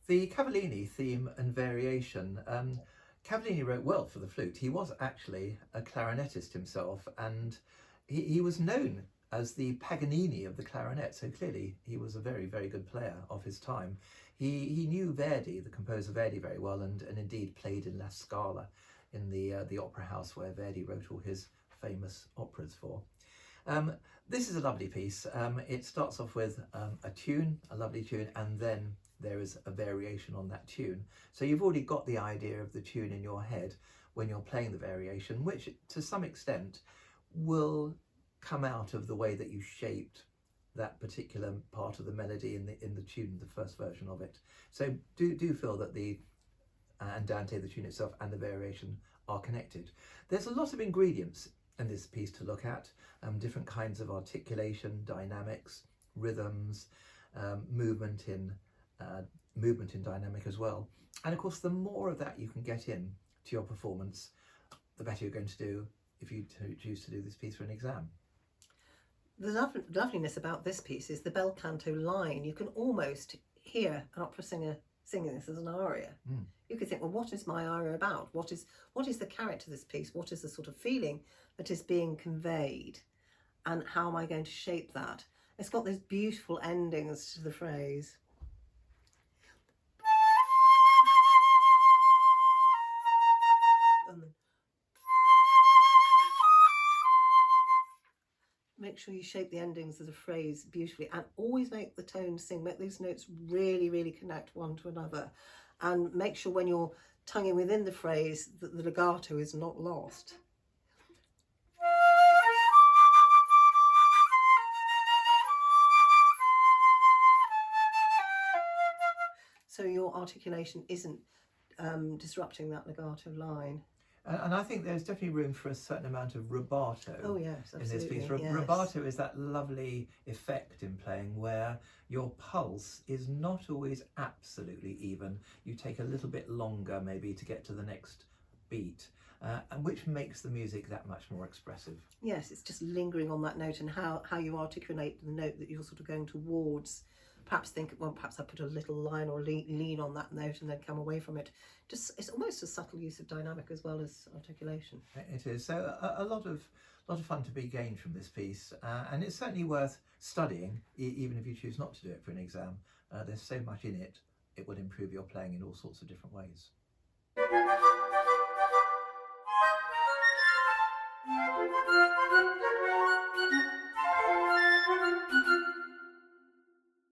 The Cavallini theme and variation. Cavallini wrote well for the flute. He was actually a clarinetist himself, and he was known as the Paganini of the clarinet, so clearly he was a very, very good player of his time. He knew Verdi, the composer Verdi, very well, and indeed played in La Scala in the opera house where Verdi wrote all his famous operas for. This is a lovely piece. It starts off with a tune, a lovely tune, and then there is a variation on that tune. So you've already got the idea of the tune in your head when you're playing the variation, which to some extent will come out of the way that you shaped that particular part of the melody in the tune, the first version of it. So do feel that the Andante, the tune itself, and the variation are connected. There's a lot of ingredients in this piece to look at, different kinds of articulation, dynamics, rhythms, movement in dynamic as well. And of course, the more of that you can get in to your performance, the better you're going to do if you choose to do this piece for an exam. The loveliness about this piece is the bel canto line. You can almost hear an opera singer singing this as an aria. You could think, well, what is my aria about? What is the character of this piece? What is the sort of feeling that is being conveyed? And how am I going to shape that? It's got those beautiful endings to the phrase. Make sure you shape the endings of the phrase beautifully, and always make the tones sing. Make these notes really, really connect one to another, and make sure when you're tonguing within the phrase that the legato is not lost. So your articulation isn't disrupting that legato line. And I think there's definitely room for a certain amount of rubato. Oh yes, absolutely. In this piece. Yes. Rubato is that lovely effect in playing where your pulse is not always absolutely even. You take a little bit longer maybe to get to the next beat, and which makes the music that much more expressive. Yes, it's just lingering on that note, and how you articulate the note that you're sort of going towards. Perhaps think, well, perhaps I put a little line or lean on that note and then come away from it. Just, it's almost a subtle use of dynamic as well as articulation. It is. So a lot of fun to be gained from this piece, and it's certainly worth studying, even if you choose not to do it for an exam. There's so much in it, it will improve your playing in all sorts of different ways.